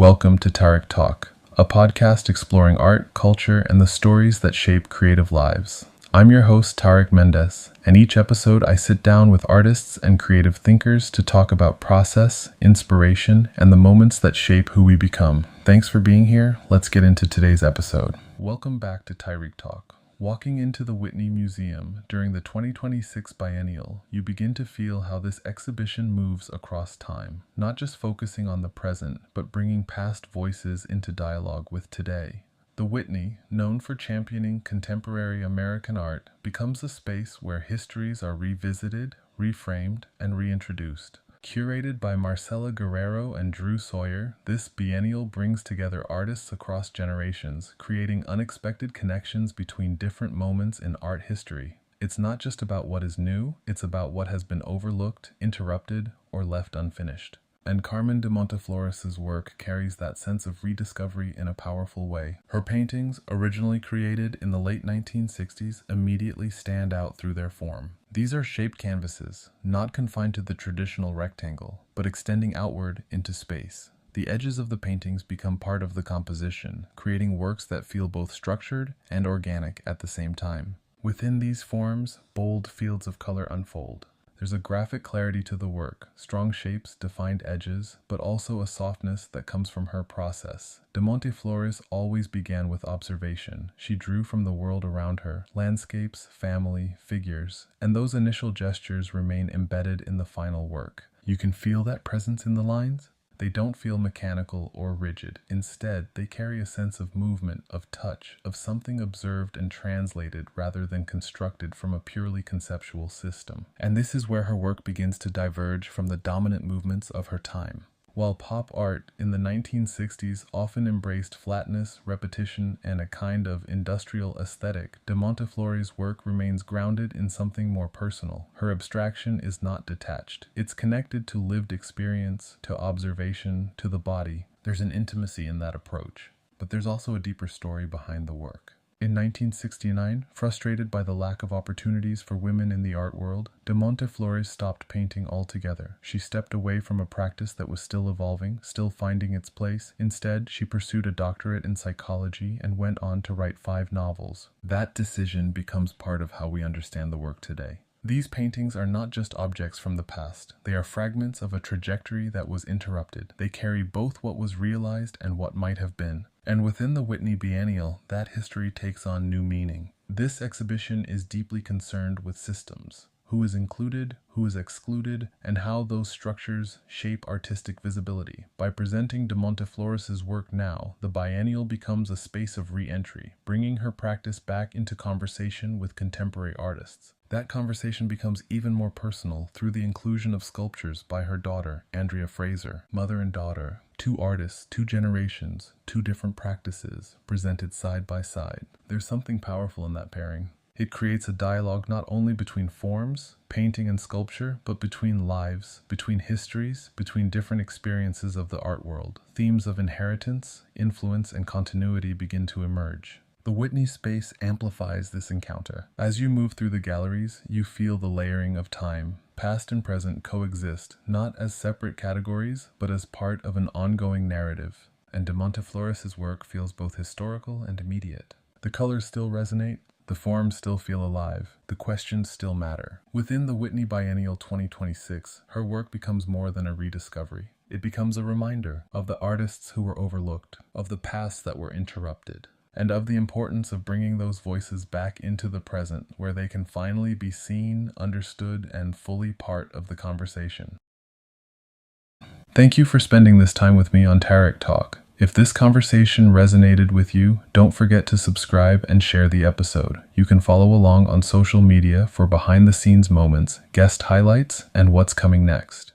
Welcome to Tariq Talk, a podcast exploring art, culture, and the stories that shape creative lives. I'm your host, Tariq Mendes, and each episode I sit down with artists and creative thinkers to talk about process, inspiration, and the moments that shape who we become. Thanks for being here. Let's get into today's episode. Welcome back to Tariq Talk. Walking into the Whitney Museum during the 2026 Biennial, you begin to feel how this exhibition moves across time, not just focusing on the present, but bringing past voices into dialogue with today. The Whitney, known for championing contemporary American art, becomes a space where histories are revisited, reframed, and reintroduced. Curated by Marcela Guerrero and Drew Sawyer, this biennial brings together artists across generations, creating unexpected connections between different moments in art history. It's not just about what is new, it's about what has been overlooked, interrupted, or left unfinished. And Carmen de Monteflores' work carries that sense of rediscovery in a powerful way. Her paintings, originally created in the late 1960s, immediately stand out through their form. These are shaped canvases, not confined to the traditional rectangle, but extending outward into space. The edges of the paintings become part of the composition, creating works that feel both structured and organic at the same time. Within these forms, bold fields of color unfold. There's a graphic clarity to the work, strong shapes, defined edges, but also a softness that comes from her process. De Monteflores always began with observation. She drew from the world around her, landscapes, family, figures, and those initial gestures remain embedded in the final work. You can feel that presence in the lines? They don't feel mechanical or rigid. Instead, they carry a sense of movement, of touch, of something observed and translated rather than constructed from a purely conceptual system. And this is where her work begins to diverge from the dominant movements of her time. While pop art in the 1960s often embraced flatness, repetition, and a kind of industrial aesthetic, de Monteflores' work remains grounded in something more personal. Her abstraction is not detached. It's connected to lived experience, to observation, to the body. There's an intimacy in that approach, but there's also a deeper story behind the work. In 1969, frustrated by the lack of opportunities for women in the art world, de Monteflores stopped painting altogether. She stepped away from a practice that was still evolving, still finding its place. Instead, she pursued a doctorate in psychology and went on to write 5 novels. That decision becomes part of how we understand the work today. These paintings are not just objects from the past. They are fragments of a trajectory that was interrupted. They carry both what was realized and what might have been. And within the Whitney Biennial, that history takes on new meaning. This exhibition is deeply concerned with systems. Who is included, who is excluded, and how those structures shape artistic visibility. By presenting de Monteflores' work now, the biennial becomes a space of re-entry, bringing her practice back into conversation with contemporary artists. That conversation becomes even more personal through the inclusion of sculptures by her daughter, Andrea Fraser, mother and daughter. 2 artists, 2 generations, 2 different practices, presented side by side. There's something powerful in that pairing. It creates a dialogue not only between forms, painting and sculpture, but between lives, between histories, between different experiences of the art world. Themes of inheritance, influence, and continuity begin to emerge. The Whitney space amplifies this encounter. As you move through the galleries, you feel the layering of time. Past and present coexist, not as separate categories, but as part of an ongoing narrative. And de Monteflores' work feels both historical and immediate. The colors still resonate, the forms still feel alive, the questions still matter. Within the Whitney Biennial 2026, her work becomes more than a rediscovery. It becomes a reminder of the artists who were overlooked, of the pasts that were interrupted, and of the importance of bringing those voices back into the present, where they can finally be seen, understood, and fully part of the conversation. Thank you for spending this time with me on Tariq Talk. If this conversation resonated with you, don't forget to subscribe and share the episode. You can follow along on social media for behind-the-scenes moments, guest highlights, and what's coming next.